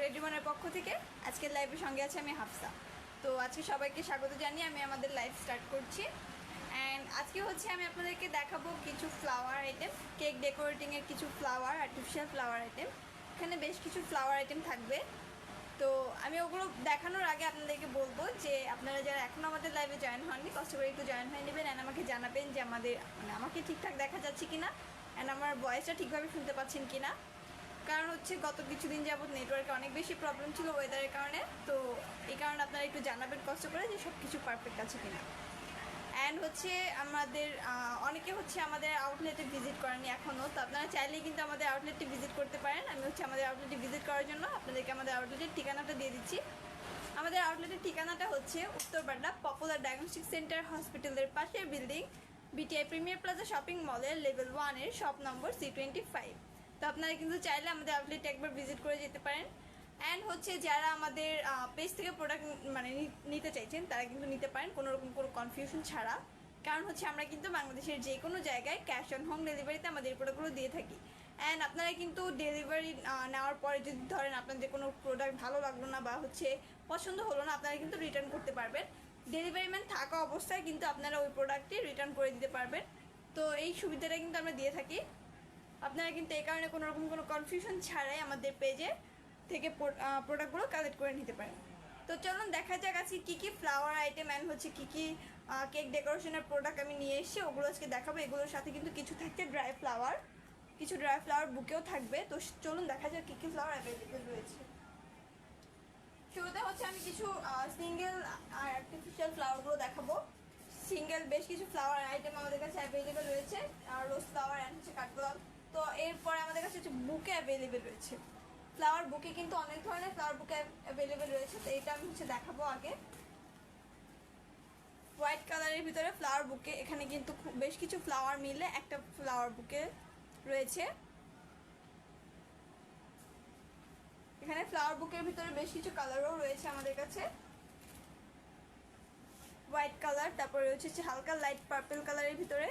রেডিমনের পক্ষ থেকে আজকের লাইভের সঙ্গে আছে আমি হাফসা। তো আজকে সবাইকে স্বাগত জানিয়ে আমি আমাদের লাইভ স্টার্ট করছি। অ্যান্ড আজকে হচ্ছে আমি আপনাদেরকে দেখাবো কিছু ফ্লাওয়ার আইটেম, কেক ডেকোরেটিংয়ের কিছু ফ্লাওয়ার, আর্টিফিশিয়াল ফ্লাওয়ার আইটেম। এখানে বেশ কিছু ফ্লাওয়ার আইটেম থাকবে। তো আমি ওগুলো দেখানোর আগে আপনাদেরকে বলবো যে আপনারা যারা এখনও আমাদের লাইভে জয়েন হননি, কষ্ট করে একটু জয়েন হয়ে নেবেন। অ্যান্ড আমাকে জানাবেন যে আমাকে ঠিকঠাক দেখা যাচ্ছে কিনা, অ্যান্ড আমার ভয়েসটা ঠিকভাবে শুনতে পাচ্ছেন কিনা। কারণ হচ্ছে গত কিছুদিন যাবত নেটওয়ার্কে অনেক বেশি প্রবলেম ছিল ওয়েদারের কারণে। তো এই কারণে আপনারা একটু জানাবেন কষ্ট করে যে সব কিছু পারফেক্ট আছে কিনা। অ্যান্ড হচ্ছে আমাদের অনেকে হচ্ছে আমাদের আউটলেটে ভিজিট করেনি এখনও, তো আপনারা চাইলেই কিন্তু আমাদের আউটলেটটি ভিজিট করতে পারেন। আমি হচ্ছে আমাদের আউটলেটে ভিজিট করার জন্য আপনাদেরকে আমাদের আউটলেটের ঠিকানাটা দিয়ে দিচ্ছি। আমাদের আউটলেটের ঠিকানাটা হচ্ছে উত্তরপাড়া পপুলার ডায়াগনস্টিক সেন্টার হসপিটালের পাশের building, BTI Premier Plaza shopping মলের লেভেল 1-এর শপ নম্বর C25। তো আপনারা কিন্তু চাইলে আমাদের আউটলেটে একবার ভিজিট করে যেতে পারেন। অ্যান্ড হচ্ছে যারা আমাদের পেজ থেকে প্রোডাক্ট নিতে চাইছেন তারা কিন্তু নিতে পারেন কোনো রকম কোনো কনফিউশন ছাড়া। কারণ হচ্ছে আমরা কিন্তু বাংলাদেশের যে কোনো জায়গায় ক্যাশ অন হোম ডেলিভারিতে আমাদের প্রোডাক্টগুলো দিয়ে থাকি। অ্যান্ড আপনারা কিন্তু ডেলিভারি নেওয়ার পরে যদি ধরেন আপনাদের কোনো প্রোডাক্ট ভালো লাগলো না বা হচ্ছে পছন্দ হলো না, আপনারা কিন্তু রিটার্ন করতে পারবেন। ডেলিভারি ম্যান থাকা অবস্থায় কিন্তু আপনারা ওই প্রোডাক্টটি রিটার্ন করে দিতে পারবেন। তো এই সুবিধাটা কিন্তু আমরা দিয়ে থাকি। আপনারা কিন্তু এই কারণে কোনো রকম কোনো কনফিউশন ছাড়াই আমাদের পেজে থেকে প্রোডাক্টগুলো কালেক্ট করে নিতে পারেন। তো চলুন দেখা যাক আজকে কী কী ফ্লাওয়ার আইটেম অ্যান্ড হচ্ছে কী কী কেক ডেকোরেশনের প্রোডাক্ট আমি নিয়ে এসেছি, ওগুলো আজকে দেখাবো। এগুলোর সাথে কিন্তু কিছু থাকছে ড্রাই ফ্লাওয়ার, কিছু ড্রাই ফ্লাওয়ার বুকেও থাকবে। তো চলুন দেখা যাক কী কী ফ্লাওয়ার অ্যাভেলেবেল রয়েছে। শুরুতে হচ্ছে আমি কিছু সিঙ্গেল আর আর্টিফিশিয়াল ফ্লাওয়ারগুলো দেখাবো। সিঙ্গেল বেশ কিছু ফ্লাওয়ার আইটেম আমাদের কাছে অ্যাভেলেবেল রয়েছে, আর রোজ ফ্লাওয়ার অ্যান্ড হচ্ছে কাঠগোলাপ। তো এরপরে আমাদের কাছে হচ্ছে বুকে অ্যাভেলেবেল রয়েছে। ফ্লাওয়ার বুকে কিন্তু অনেক ধরনের ফ্লাওয়ার বুকে অ্যাভেলেবেল রয়েছে। তো এটা আমি হচ্ছে দেখাবো আগে। হোয়াইট কালারের ভিতরে ফ্লাওয়ার বুকে, এখানে কিন্তু বেশ কিছু ফ্লাওয়ার মিলে একটা ফ্লাওয়ার বুকে রয়েছে। এখানে ফ্লাওয়ার বুকের ভিতরে বেশ কিছু কালারও রয়েছে আমাদের কাছে। হোয়াইট কালার, তারপরে রয়েছে হালকা লাইট পার্পল কালারের ভিতরে,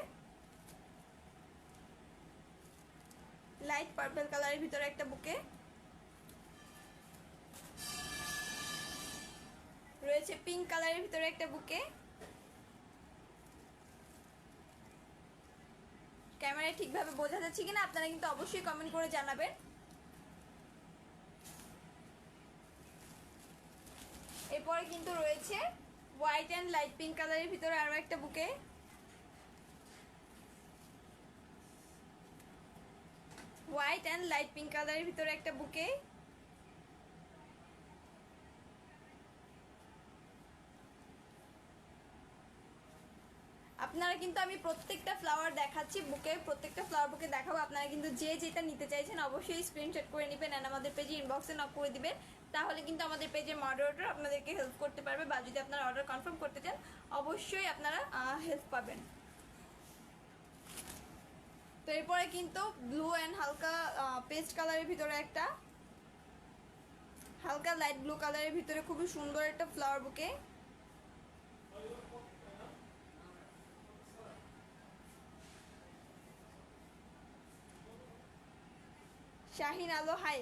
লাইট পার্পল কালারের ভিতরে একটা বুকে রয়েছে, পিঙ্ক কালারের ভিতরে একটা বুকে। ক্যামেরায় ঠিকভাবে বোঝা যাচ্ছে কিনা আপনারা কিন্তু অবশ্যই কমেন্ট করে জানাবেন। এরপরে কিন্তু রয়েছে হোয়াইট অ্যান্ড লাইট পিঙ্ক কালারের ভিতরে আরো একটা বুকে, হোয়াইট অ্যান্ড লাইট পিঙ্ক কালারের ভিতরে একটা বুকে। আপনারা কিন্তু আমি প্রত্যেকটা ফ্লাওয়ার দেখাচ্ছি বুকে, প্রত্যেকটা ফ্লাওয়ার বুকে দেখাবো। আপনারা কিন্তু যে যেটা নিতে চাইছেন অবশ্যই স্ক্রিনশট করে নেবেন অ্যান্ড আমাদের পেজে ইনবক্সে নক করে দিবেন। তাহলে কিন্তু আমাদের পেজের মডারেটর আপনাদেরকে হেল্প করতে পারবে, বা যদি আপনারা অর্ডার কনফার্ম করতে চান অবশ্যই আপনারা হেল্প পাবেন। তো এরপরে কিন্তু ব্লু অ্যান্ড হালকা পেস্ট কালারের ভিতরে একটা, হালকা লাইট ব্লু কালারের ভিতরে খুবই সুন্দর একটা ফ্লাওয়ার বুকে। শাহিন আলো, হাই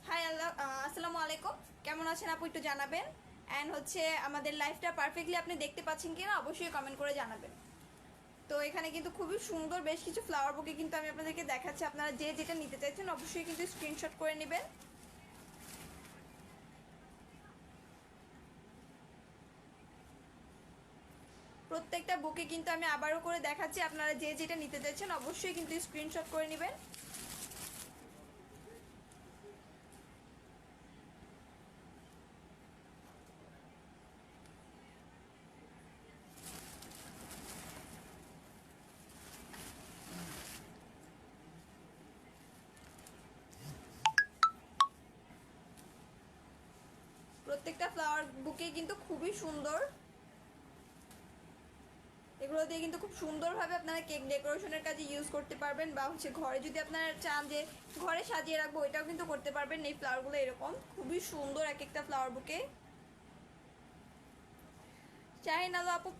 হাই আল্লাহ, আসসালামু আলাইকুম, কেমন আছেন আপু একটু জানাবেন। অ্যান্ড হচ্ছে আমাদের লাইফটা পারফেক্টলি আপনি দেখতে পাচ্ছেন কিনা অবশ্যই কমেন্ট করে জানাবেন। তো এখানে কিন্তু খুবই সুন্দর বেশ কিছু ফ্লাওয়ার বুকে কিন্তু আমি আপনাদেরকে দেখাচ্ছি। আপনারা যে যেটা নিতে চাইছেন অবশ্যই কিন্তু স্ক্রিনশট করে নেবেন। প্রত্যেকটা বুকে কিন্তু আমি আবারও করে দেখাচ্ছি, আপনারা যে যেটা নিতে চাইছেন অবশ্যই কিন্তু স্ক্রিনশট করে নেবেন। প্রত্যেকটা ফ্লাওয়ার বুকে কিন্তু খুবই সুন্দর, এগুলো দিয়ে কিন্তু খুব সুন্দরভাবে আপনারা কেক ডেকোরেশনের কাজে ইউজ করতে পারবেন, বা হচ্ছে ঘরে যদি আপনারা চান যে ঘরে সাজিয়ে রাখবো ওইটাও কিন্তু করতে পারবেন। এই ফ্লাওয়ারগুলো এরকম খুবই সুন্দর এক একটা ফ্লাওয়ার বুকে। শাহিন আলো আপু,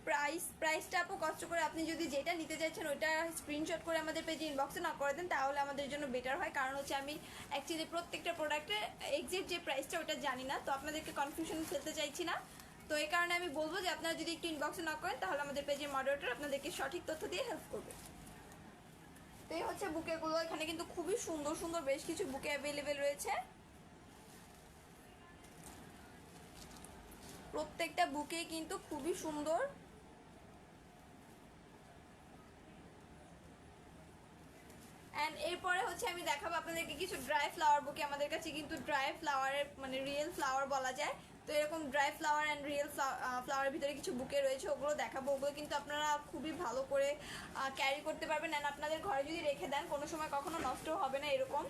প্রাইসটা আপু কষ্ট করে আপনি যদি যেটা নিতে চাইছেন ওইটা স্ক্রিনশট করে আমাদের পেজে ইনবক্সে না করে দেন তাহলে আমাদের জন্য বেটার হয়। কারণ হচ্ছে আমি অ্যাকচুয়ালি প্রত্যেকটা প্রোডাক্টের এক্সাক্ট যে প্রাইসটা ওটা জানি না, তো আপনাদেরকে কনফিউশন ফেলতে চাইছি না। তো এই কারণে আমি বলবো যে আপনারা যদি একটু ইনবক্সে না করেন তাহলে আমাদের পেজের মডারেটর আপনাদেরকে সঠিক তথ্য দিয়ে হেল্প করবে। তো এই হচ্ছে বুকেগুলো, এখানে কিন্তু খুবই সুন্দর সুন্দর বেশ কিছু বুকে অ্যাভেলেবেল রয়েছে। প্রত্যেকটা বুকে কিন্তু খুবই সুন্দর। অ্যান্ড এরপরে হচ্ছে আমি দেখাবো আপনাদেরকে কিছু ড্রাই ফ্লাওয়ার বুকে। আমাদের কাছে কিন্তু ড্রাই ফ্লাওয়ারের মানে রিয়েল ফ্লাওয়ার বলা যায়, তো এরকম ড্রাই ফ্লাওয়ার অ্যান্ড রিয়েল ফ্লাওয়ারের ভিতরে কিছু বুকে রয়েছে, ওগুলো দেখাবো। ওগুলো কিন্তু আপনারা খুবই ভালো করে ক্যারি করতে পারবেন অ্যান্ড আপনাদের ঘরে যদি রেখে দেন কোনো সময় কখনো নষ্ট হবে না এরকম।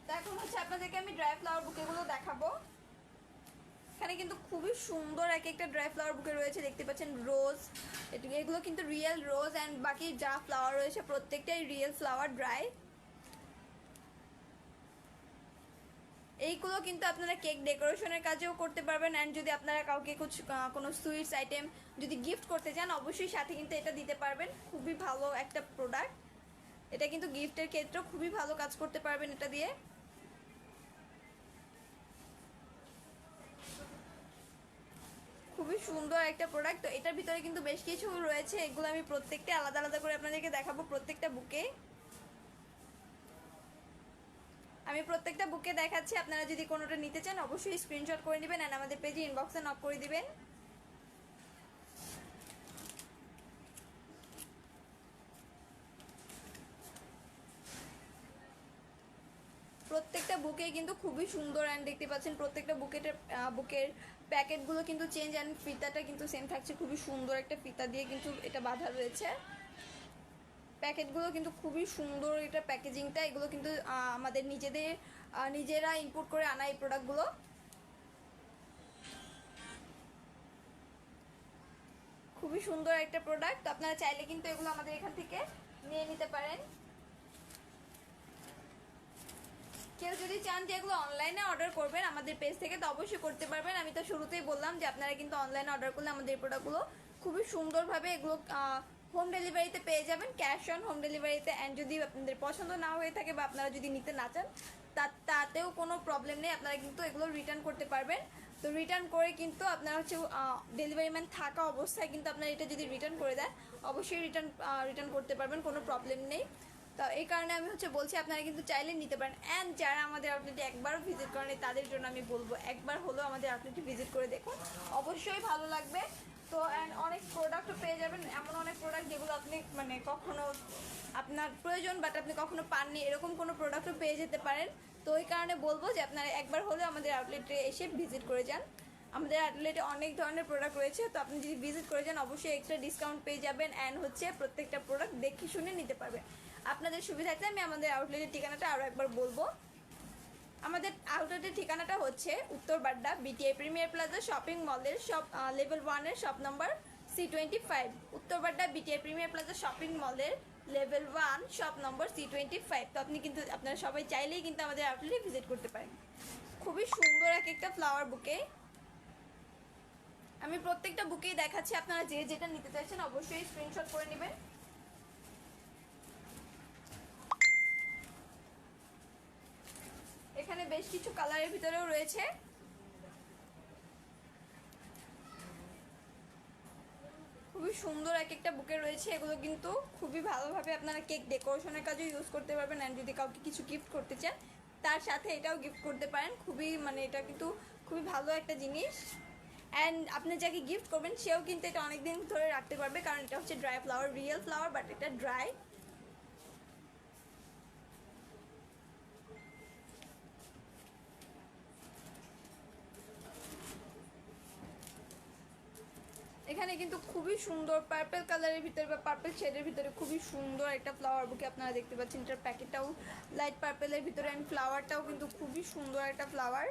তো এখন হচ্ছে আপনাদেরকে আমি ড্রাই ফ্লাওয়ার বুকেগুলো দেখাবো। এখানে কিন্তু খুবই সুন্দর এক একটা ড্রাই ফ্লাওয়ার বুকে রয়েছে, দেখতে পাচ্ছেন রোজ, এগুলো কিন্তু রিয়েল রোজ অ্যান্ড বাকি যা ফ্লাওয়ার রয়েছে প্রত্যেকটাই রিয়েল ফ্লাওয়ার ড্রাই। এইগুলো কিন্তু আপনারা কেক ডেকোরেশনের কাজেও করতে পারবেন অ্যান্ড যদি আপনারা কাউকে কোনো সুইটস আইটেম যদি গিফট করতে চান অবশ্যই সাথে কিন্তু এটা দিতে পারবেন। খুবই ভালো একটা প্রোডাক্ট, এটা কিন্তু গিফটের ক্ষেত্রেও খুবই ভালো কাজ করতে পারবেন এটা দিয়ে। খুবই সুন্দর একটা প্রোডাক্ট। তো এটার ভিতরে কিন্তু বেশ কিছু রয়েছে, এগুলো আমি প্রত্যেকটা আলাদা আলাদা করে আপনাদেরকে দেখাবো। প্রত্যেকটা বুকে আমি প্রত্যেকটা বুকে দেখাচ্ছি, আপনারা যদি কোনোটা নিতে চান অবশ্যই স্ক্রিনশট করে নেবেন আর আমাদের পেজে ইনবক্সে নক করে দিবেন। প্রত্যেকটা বুকে কিন্তু খুবই সুন্দর অ্যান্ড দেখতে পাচ্ছেন প্রত্যেকটা বুকের প্যাকেটগুলো কিন্তু চেঞ্জ অ্যান্ড ফিতাটা কিন্তু সেম থাকছে। খুবই সুন্দর একটা ফিতা দিয়ে কিন্তু এটা বাঁধা রয়েছে। প্যাকেটগুলো কিন্তু খুবই সুন্দর, এটা প্যাকেজিংটা, এগুলো কিন্তু আমাদের নিজেরা ইনপুট করে আনা এই প্রোডাক্টগুলো। খুবই সুন্দর একটা প্রোডাক্ট, আপনারা চাইলে কিন্তু এগুলো আমাদের এখান থেকে নিয়ে নিতে পারেন। কেউ যদি চান যে এগুলো অনলাইনে অর্ডার করবেন আমাদের পেজ থেকে তো অবশ্যই করতে পারবেন। আমি তো শুরুতেই বললাম যে আপনারা কিন্তু অনলাইনে অর্ডার করলে আমাদের এই প্রোডাক্টগুলো খুবই সুন্দরভাবে এগুলো হোম ডেলিভারিতে পেয়ে যাবেন, ক্যাশ অন হোম ডেলিভারিতে। অ্যান্ড যদি আপনাদের পছন্দ না হয়ে থাকে বা আপনারা যদি নিতে না চান তাতেও কোনো প্রবলেম নেই, আপনারা কিন্তু এগুলো রিটার্ন করতে পারবেন। তো রিটার্ন করে কিন্তু আপনারা হচ্ছে ডেলিভারি ম্যান থাকা অবস্থায় কিন্তু আপনারা এটা যদি রিটার্ন করে দেন অবশ্যই রিটার্ন করতে পারবেন, কোনো প্রবলেম নেই। তো এই কারণে আমি হচ্ছে বলছি আপনারা কিন্তু চাইলে নিতে পারেন। অ্যান্ড যারা আমাদের আউটলেটে একবারও ভিজিট করেন তাদের জন্য আমি বলবো একবার হলেও আমাদের আউটলেটে ভিজিট করে দেখুন, অবশ্যই ভালো লাগবে। তো অ্যান্ড অনেক প্রোডাক্টও পেয়ে যাবেন, এমন অনেক প্রোডাক্ট যেগুলো আপনি মানে কখনো আপনার প্রয়োজন বাট আপনি কখনো পাননি, এরকম কোনো প্রোডাক্টও পেয়ে যেতে পারেন। তো ওই কারণে বলবো যে আপনারা একবার হলেও আমাদের আউটলেটে এসে ভিজিট করে যান। আমাদের আউটলেটে অনেক ধরনের প্রোডাক্ট রয়েছে, তো আপনি যদি ভিজিট করে যান অবশ্যই এক্সট্রা ডিসকাউন্ট পেয়ে যাবেন অ্যান্ড হচ্ছে প্রত্যেকটা প্রোডাক্ট দেখে শুনে নিতে পারবেন। আপনাদের সুবিধার্থে আমি আমাদের আউটলেটের ঠিকানাটা আরও একবার বলবো। আমাদের আউটলেটের ঠিকানাটা হচ্ছে Uttar Badda BTI Premier Plaza shopping মলের লেভেল 1-এর shop number C25। Uttar Badda BTI Premier Plaza shopping মলের লেভেল 1 শপ নম্বর C25। তো আপনি কিন্তু আপনারা সবাই চাইলেই কিন্তু আমাদের আউটলেটে ভিজিট করতে পারেন। খুবই সুন্দর এক একটা ফ্লাওয়ার বুকে, আমি প্রত্যেকটা বুকেই দেখাচ্ছি, আপনারা যে যেটা নিতে চাইছেন অবশ্যই স্ক্রিনশট করে নেবেন। এখানে বেশ কিছু কালারের ভিতরেও রয়েছে। খুবই সুন্দর এক একটা বুকে রয়েছে, এগুলো কিন্তু খুবই ভালোভাবে আপনারা কেক ডেকোরেশনের কাজেও ইউজ করতে পারবেন অ্যান্ড যদি কাউকে কিছু গিফট করতে চান তার সাথে এটাও গিফট করতে পারেন। খুবই মানে এটা কিন্তু খুবই ভালো একটা জিনিস অ্যান্ড আপনি যাকে গিফট করবেন সেও কিন্তু এটা অনেক দিন ধরে রাখতে পারবে, কারণ এটা হচ্ছে dry flower, real flower but এটা ড্রাই। এখানে কিন্তু খুবই সুন্দর পার্পল কালারের ভিতরে বা পার্পল শেডের ভিতরে খুবই সুন্দর একটা ফ্লাওয়ার বুকে আপনারা দেখতে পাচ্ছেন। এটার প্যাকেটটাও লাইট পার্পলের ভিতরে অ্যান্ড ফ্লাওয়ারটাও কিন্তু খুবই সুন্দর একটা ফ্লাওয়ার।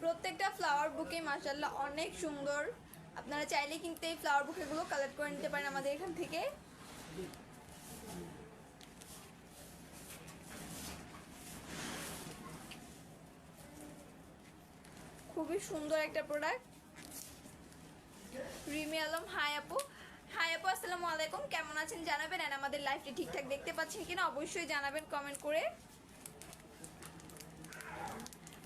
প্রত্যেকটা ফ্লাওয়ার বুকে মাশাআল্লাহ অনেক সুন্দর, আপনারা চাইলে কিন্তু এই ফ্লাওয়ার বুকেগুলো কালেক্ট করে নিতে পারেন আমাদের এখান থেকে। খুবই সুন্দর একটা প্রোডাক্ট। রিমি আলম, হাই আপু। হাই আপু, আসসালামু আলাইকুম, কেমন আছেন জানাবেন। আর আমাদের লাইভটি ঠিকঠাক দেখতে পাচ্ছেন কিনা অবশ্যই জানাবেন কমেন্ট করে।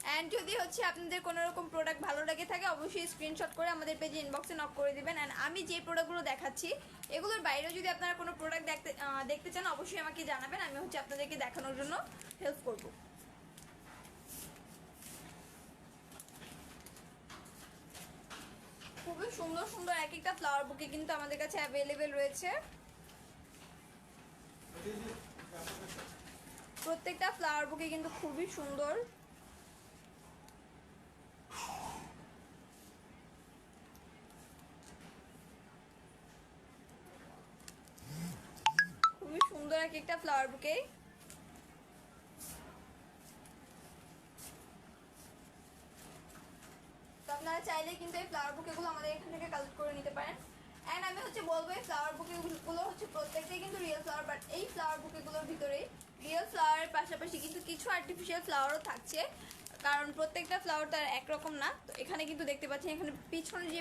অ্যান্ড যদি হচ্ছে আপনাদের কোনো রকম প্রোডাক্ট ভালো লেগে থাকে অবশ্যই স্ক্রিনশট করে আমাদের পেজে ইনবক্সে নক করে দিবেন। অ্যান্ড আমি যে প্রোডাক্টগুলো দেখাচ্ছি এগুলোর বাইরেও যদি আপনারা কোনো প্রোডাক্ট দেখতে চান অবশ্যই আমাকে জানাবেন, আমি হচ্ছে আপনাদেরকে দেখানোর জন্য হেল্প করব। খুবই সুন্দর সুন্দর এক একটা ফ্লাওয়ার বুকে কিন্তু আমাদের কাছে অ্যাভেলেবেল রয়েছে। প্রত্যেকটা ফ্লাওয়ার বুকে কিন্তু খুবই সুন্দর। খুবই সুন্দর এক একটা ফ্লাওয়ার বুকে। তো আপনারা চাইলে কিন্তু এই ফ্লাওয়ার বুকেগুলো আমাদের এখান থেকে কালেক্ট করে নিতে পারেন। অ্যান্ড আমি হচ্ছে বলবো এই ফ্লাওয়ার বুকেগুলো হচ্ছে প্রত্যেকটাই কিন্তু রিয়েল ফ্লাওয়ার, বাট এই ফ্লাওয়ার বুকেগুলোর ভিতরে রিয়েল ফ্লাওয়ারের পাশাপাশি কিন্তু কিছু আর্টিফিশিয়াল ফ্লাওয়ারও থাকছে, কারণ প্রত্যেকটা ফ্লাওয়ার তার একরকম না। তো এখানে কিন্তু দেখতে পাচ্ছেন এখানে পিছনে যে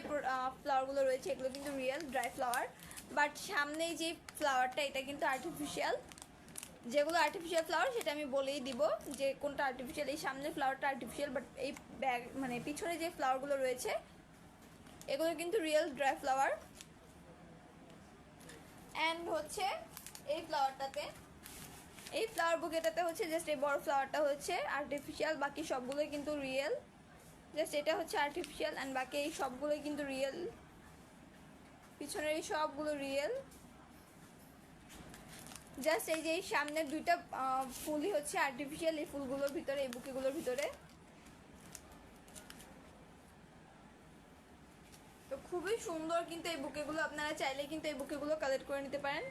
ফ্লাওয়ারগুলো রয়েছে এগুলো কিন্তু রিয়েল ড্রাই ফ্লাওয়ার, বাট সামনে যে ফ্লাওয়ারটা এটা কিন্তু আর্টিফিশিয়াল। যেগুলো আর্টিফিশিয়াল ফ্লাওয়ার সেটা আমি বলেই দিব যে কোনটা আর্টিফিশিয়াল। এই সামনের ফ্লাওয়ারটা আর্টিফিশিয়াল, বাট এই ব্যাগ মানে পিছনে যে ফ্লাওয়ারগুলো রয়েছে এগুলো কিন্তু রিয়েল ড্রাই ফ্লাওয়ার। অ্যান্ড হচ্ছে এই ফ্লাওয়ারটাতে, এই ফ্লাওয়ার বুকেটাতে হচ্ছে জাস্ট এই বড় ফ্লাওয়ারটা হচ্ছে আর্টিফিশিয়াল, বাকি সবগুলোই কিন্তু রিয়েল। জাস্ট এটা হচ্ছে আর্টিফিশিয়াল অ্যান্ড বাকি এই সবগুলোই কিন্তু রিয়েল। পিছনের এই সবগুলো রিয়েল। জাস্ট এই যে এই সামনের দুইটা ফুলই হচ্ছে আর্টিফিশিয়াল এই ফুলগুলোর ভিতরে, এই বুকেগুলোর ভিতরে। তো খুবই সুন্দর কিন্তু এই বুকেগুলো, আপনারা চাইলে কিন্তু এই বুকেগুলো কালেক্ট করে নিতে পারেন।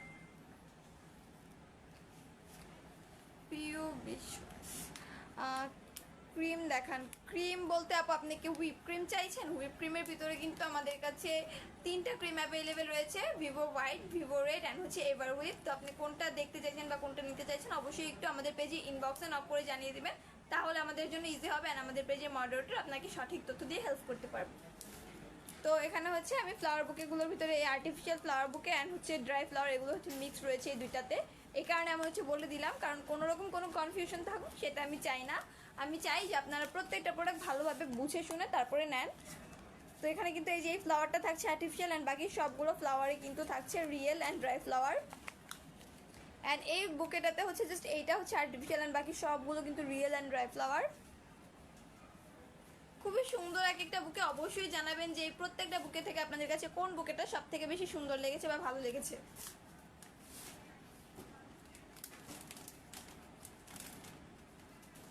প্রিয় বিশ্ব ক্রিম দেখান। ক্রিম বলতে আপনি কি হুইপ ক্রিম চাইছেন? হুইপ ক্রিমের ভিতরে কিন্তু আমাদের কাছে 3টা ক্রিম অ্যাভেলেবেল রয়েছে, Vivo white, Vivo red and হচ্ছে এভার হুইপ। তো আপনি কোনটা দেখতে চাইছেন বা কোনটা নিতে চাইছেন অবশ্যই একটু আমাদের পেজে ইনবক্সে নক করে জানিয়ে দিবেন, তাহলে আমাদের জন্য ইজি হবে অ্যান্ড আমাদের পেজের মডারেটর আপনাকে সঠিক তথ্য দিয়ে হেল্প করতে পারবে। তো এখানে হচ্ছে আমি ফ্লাওয়ার বুকেগুলোর ভিতরে এই আর্টিফিশিয়াল ফ্লাওয়ার বুকে অ্যান্ড হচ্ছে ড্রাই ফ্লাওয়ার এগুলো হচ্ছে মিক্স রয়েছে এই দুইটাতে। এই কারণে আমি হচ্ছে বলে দিলাম, কারণ কোনো রকম কোনো কনফিউশন থাকুক সেটা আমি চাই না। আমি চাই যে আপনারা প্রত্যেকটা প্রোডাক্ট ভালোভাবে বুঝে শুনে তারপরে নেন। তো এখানে কিন্তু এই যে এই ফ্লাওয়ারটা থাকছে আর্টিফিশিয়াল অ্যান্ড বাকি সবগুলো ফ্লাওয়ারই কিন্তু থাকছে real and dry flower. And এই বুকেটাতে হচ্ছে জাস্ট এইটা হচ্ছে আর্টিফিশিয়াল অ্যান্ড বাকি সবগুলো কিন্তু রিয়েল অ্যান্ড ড্রাই ফ্লাওয়ার। খুবই সুন্দর এক একটা বুকে। অবশ্যই জানাবেন যে এই প্রত্যেকটা বুকে থেকে আপনাদের কাছে কোন বুকেটা সব থেকে বেশি সুন্দর লেগেছে বা ভালো লেগেছে।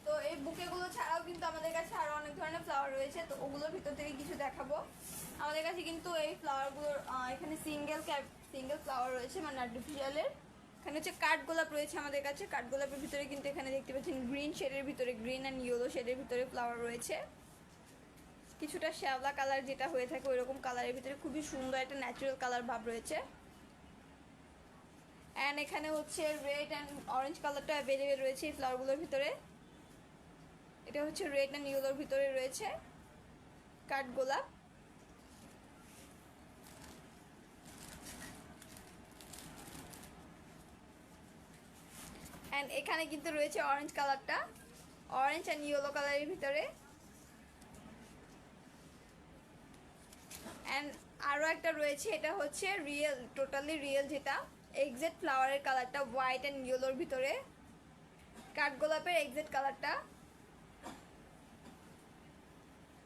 তো এই বুকেগুলো ছাড়াও কিন্তু আমাদের কাছে আরো অনেক ধরনের ফ্লাওয়ার রয়েছে, তো ওগুলোর ভিতর থেকে কিছু দেখাবো। আমাদের কাছে কিন্তু এই ফ্লাওয়ারগুলোর এখানে সিঙ্গেল ফ্লাওয়ার রয়েছে মানে আর্টিফিশিয়ালের। এখানে হচ্ছে কাঠগোলাপ রয়েছে আমাদের কাছে। কাঠগোলাপের ভিতরে কিন্তু এখানে দেখতে পাচ্ছেন গ্রিন শেডের ভিতরে, গ্রিন অ্যান্ড ইয়েলো শেডের ভিতরে ফ্লাওয়ার রয়েছে। কিছুটা শ্যাওলা কালার যেটা হয়ে থাকে ওই রকম কালারের ভিতরে খুবই সুন্দর একটা ন্যাচারাল কালার ভাব রয়েছে। অ্যান্ড এখানে হচ্ছে রেড অ্যান্ড অরেঞ্জ কালারটা অ্যাভেলেবেল রয়েছে এই ফ্লাওয়ারগুলোর ভিতরে। এটা হচ্ছে রেড অ্যান্ড ইয়েলোর ভিতরে রয়েছে কাঠগোলাপ। অ্যান্ড এখানে কিন্তু রয়েছে অরেঞ্জ কালারটা, অরেঞ্জ অ্যান্ড ইয়েলো কালারের ভিতরে। অ্যান্ড আরও একটা রয়েছে, এটা হচ্ছে রিয়েল, টোটালি রিয়েল, যেটা এক্সাক্ট ফ্লাওয়ারের কালারটা হোয়াইট অ্যান্ড ইয়েলোর ভিতরে, কাঠগোলাপের এক্সাক্ট কালারটা।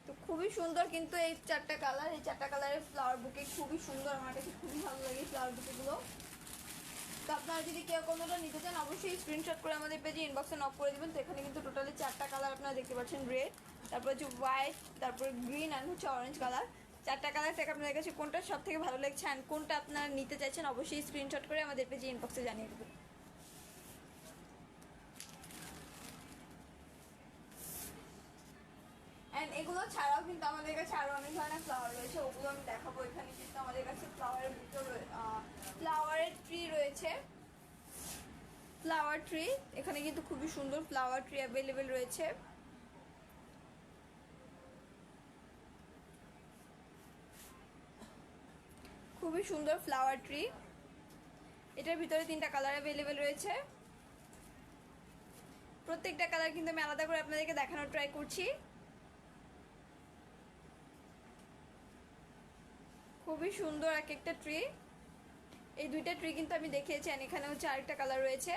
তো খুবই সুন্দর কিন্তু এই 4টা কালার, এই 4টা কালারের ফ্লাওয়ার বুকে খুবই সুন্দর, আমার কাছে খুবই ভালো লাগে ফ্লাওয়ার বুকেগুলো। তো আপনারা যদি কেউ কোনোটা নিতে চান অবশ্যই স্ক্রিনশট করে আমাদের পেজে ইনবক্সে নক করে দেবেন। তো এখানে কিন্তু টোটালি 4টা কালার আপনারা দেখতে পাচ্ছেন, রেড, তারপর হচ্ছে হোয়াইট, তারপর গ্রিন অ্যান্ড হচ্ছে অরেঞ্জ কালার। 4টা কালার থেকে আপনাদের কাছে কোনটা সব থেকে ভালো লাগছে অ্যান্ড কোনটা আপনারা নিতে চাইছেন অবশ্যই স্ক্রিনশট করে আমাদের পেজে ইনবক্সে জানিয়ে দেবেন। অ্যান্ড এগুলো ছাড়াও কিন্তু আমাদের কাছে আরও অনেক ধরনের ফ্লাওয়ার রয়েছে, ওগুলো আমি দেখাবো। এখানে কিন্তু আমাদের কাছে ফ্লাওয়ারের ভিতর ফ্লাওয়ারের ট্রি রয়েছে, ফ্লাওয়ার ট্রি। এখানে কিন্তু খুবই সুন্দর ফ্লাওয়ার ট্রি অ্যাভেলেবেল রয়েছে। খুবই সুন্দর ফ্লাওয়ার ট্রি। এটার ভিতরে 3টা কালার অ্যাভেলেবেল রয়েছে। প্রত্যেকটা কালার কিন্তু আমি আলাদা করে আপনাদেরকে দেখানোর ট্রাই করছি। খুবই সুন্দর এক একটা ট্রি। এই 2টা ট্রি কিন্তু আমি দেখিয়েছি, আর এখানে হচ্ছে আরেকটা কালার রয়েছে।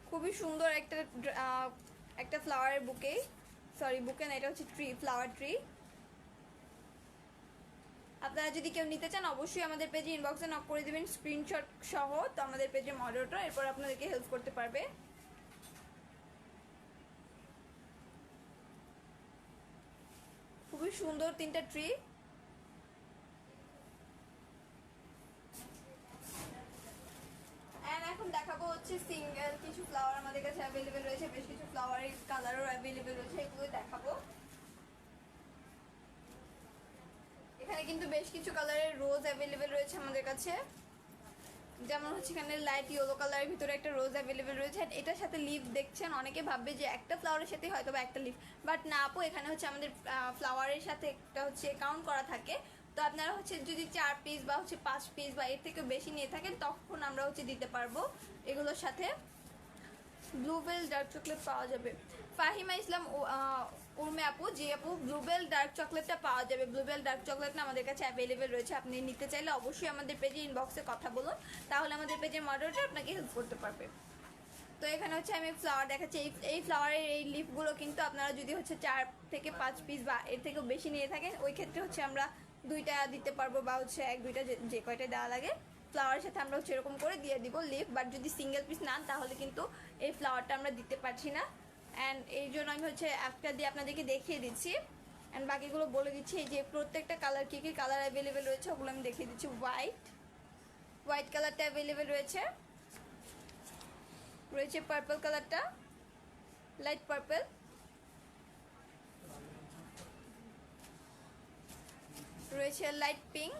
খুবই সুন্দর একটা ফ্লাওয়ারের বুকে, সরি বুকে না, এটা হচ্ছে ট্রি, ফ্লাওয়ার ট্রি। আপনারা যদি কেউ নিতে চান অবশ্যই আমাদের পেজে ইনবক্সে নক করে দেবেন স্ক্রিনশট সহ, তো আমাদের পেজে মডারেটর এরপর আপনাদেরকে হেল্প করতে পারবে। খুবই সুন্দর 3টা ট্রি। এখন দেখাবো হচ্ছে সিঙ্গেল কিছু ফ্লাওয়ার আমাদের কাছে অ্যাভেলেবেল রয়েছে, বেশ কিছু ফ্লাওয়ারের কালারও অ্যাভেলেবেল রয়েছে, এগুলো দেখাবো। এখানে কিন্তু বেশ কিছু কালারের রোজ অ্যাভেলেবেল রয়েছে আমাদের কাছে, যেমন হচ্ছে এখানে লাইট ইয়েলো কালারের ভিতরে একটা রোজ অ্যাভেলেবেল রয়েছে। এটার সাথে লিফ দেখছেন, অনেকে ভাববে যে একটা ফ্লাওয়ারের সাথে হয়তো বা একটা লিফ, বাট না আপু, এখানে হচ্ছে আমাদের ফ্লাওয়ারের সাথে একটা হচ্ছে কাউন্ট করা থাকে। তো আপনারা হচ্ছে যদি 4 পিস বা হচ্ছে 5 পিস বা এর থেকে বেশি নিয়ে থাকেন তখন আমরা হচ্ছে দিতে পারবো এগুলোর সাথে। ব্লুবেল ডার্ক চকলেট পাওয়া যাবে। ফাহিমা ইসলাম উর্মে আপু, যে আপু ব্লুবেল ডার্ক চকলেটটা পাওয়া যাবে। ব্লুবেল ডার্ক চকলেট না আমাদের কাছে অ্যাভেলেবেল রয়েছে, আপনি নিতে চাইলে অবশ্যই আমাদের পেজে ইনবক্সে কথা বলুন, তাহলে আমাদের পেজের মডারেটর আপনাকে হেল্প করতে পারবে। তো এখানে হচ্ছে আমি ফ্লাওয়ার দেখাচ্ছি। এই ফ্লাওয়ারের এই লিফগুলো কিন্তু আপনারা যদি হচ্ছে 4 থেকে 5 পিস বা এর থেকেও বেশি নিয়ে থাকেন, ওই ক্ষেত্রে হচ্ছে আমরা 2টা দিতে পারবো, বা হচ্ছে 1-2টা যে কয়টা দেওয়া লাগে ফ্লাওয়ারের সাথে আমরা হচ্ছে এরকম করে দিয়ে দিব লিফ। বাট যদি সিঙ্গেল পিস নেন তাহলে কিন্তু এই ফ্লাওয়ারটা আমরা দিতে পারছি না, অ্যান্ড এই জন্য আমি হচ্ছে একটা দিয়ে আপনাদেরকে দেখিয়ে দিচ্ছি, অ্যান্ড বাকিগুলো বলে দিচ্ছি। যে প্রত্যেকটা কালার কী কী কালার অ্যাভেলেবেল রয়েছে ওগুলো আমি দেখিয়ে দিচ্ছি। হোয়াইট কালারটা অ্যাভেলেবেল রয়েছে, পার্পল কালারটা, লাইট পার্পল, রয়েছে লাইট পিঙ্ক।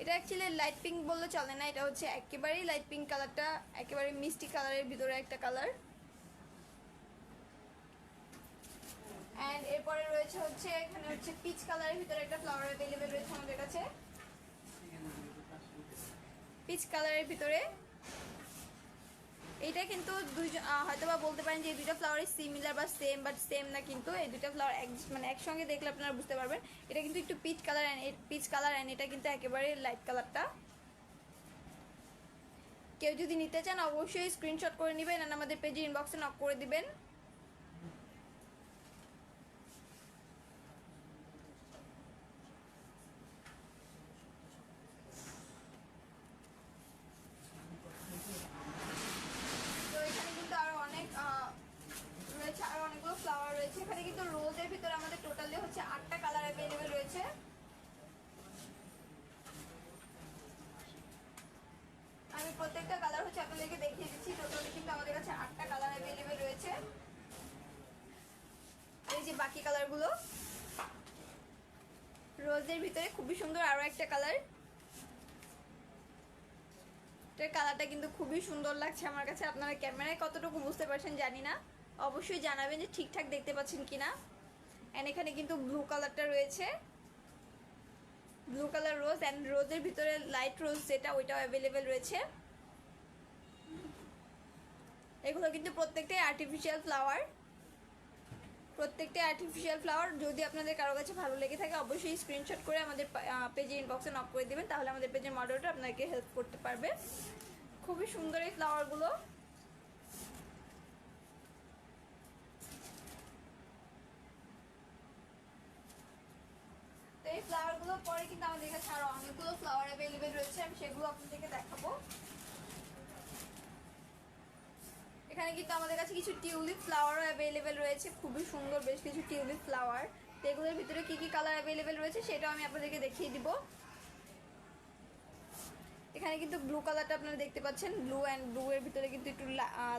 এটা অ্যাকচুয়ালি লাইট পিঙ্ক বললে চলে না, এটা হচ্ছে একেবারেই লাইট পিঙ্ক কালারটা, একেবারে মিষ্টি কালারের ভিতরে একটা কালার। অ্যান্ড এরপরে রয়েছে হচ্ছে এখানে হচ্ছে পিচ কালারের ভিতরে একটা ফ্লাওয়ার অ্যাভেলেবেল রয়েছে আমাদের কাছে, পিচ কালারের ভিতরে। এটা কিন্তু হয়তো বা বলতে পারেন যে এই 2টা ফ্লাওয়ারই সিমিলার বা সেম, বাট সেম না কিন্তু। এই 2টা ফ্লাওয়ার মানে একসঙ্গে দেখলে আপনারা বুঝতে পারবেন এটা কিন্তু একটু পিচ কালার অ্যান্ড এটা কিন্তু একেবারে লাইট কালারটা। কেউ যদি নিতে চান অবশ্যই স্ক্রিনশট করে নেবেন আর আমাদের পেজে ইনবক্সে নক করে দিবেন। তো এখানে কিন্তু আরো অনেক রয়েছে, আরো অনেকগুলো ফ্লাওয়ার রয়েছে। এখানে কিন্তু রোজের ভিতরে আমাদের টোটালি হচ্ছে 8টা কালার অ্যাভেলেবেল রয়েছে। আমি প্রত্যেকটা কালার হচ্ছে আপনাদেরকে দেখিয়ে দিচ্ছি। টোটালি কিন্তু আমাদের কাছে 8টা কালার অ্যাভেলেবেল রয়েছে। এই যে বাকি কালারগুলো, রোজের ভিতরে খুবই সুন্দর আরো একটা কালার। এটার কালারটা কিন্তু খুবই সুন্দর লাগছে আমার কাছে। আপনারা ক্যামেরায় কতটুকু বুঝতে পারছেন জানি না, অবশ্যই জানাবেন যে ঠিকঠাক দেখতে পাচ্ছেন কিনা। অ্যান্ড এখানে কিন্তু ব্লু কালারটা রয়েছে, ব্লু কালার রোজ, অ্যান্ড রোজের ভিতরে লাইট রোজ যেটা ওইটাও অ্যাভেলেবেল রয়েছে। এগুলো কিন্তু প্রত্যেকটাই আর্টিফিশিয়াল ফ্লাওয়ার। যদি আপনাদের কারো কাছে ভালো লেগে থাকে অবশ্যই স্ক্রিনশট করে আমাদের পেজে ইনবক্সে নক করে দেবেন, তাহলে আমাদের পেজের মডারেটর আপনাকে হেল্প করতে পারবে। খুবই সুন্দর এই ফ্লাওয়ারগুলো। তো এই ফ্লাওয়ারগুলো পরে কিন্তু আমাদের কাছে আরো অনেকগুলো ফ্লাওয়ার অ্যাভেলেবেল রয়েছে, আমি সেগুলো আপনাদেরকে দেখাবো। এখানে কিন্তু আমাদের কাছে কিছু টিউলিপ ফ্লাওয়ারও অ্যাভেলেবেল রয়েছে, খুবই সুন্দর বেশ কিছু টিউলিপ ফ্লাওয়ার। তো এগুলোর ভিতরে কি কি কালার অ্যাভেলেবেল রয়েছে সেটাও আমি আপনাদেরকে দেখিয়ে দিব। এখানে কিন্তু ব্লু কালারটা আপনারা দেখতে পাচ্ছেন, ব্লু এর ভিতরে কিন্তু একটু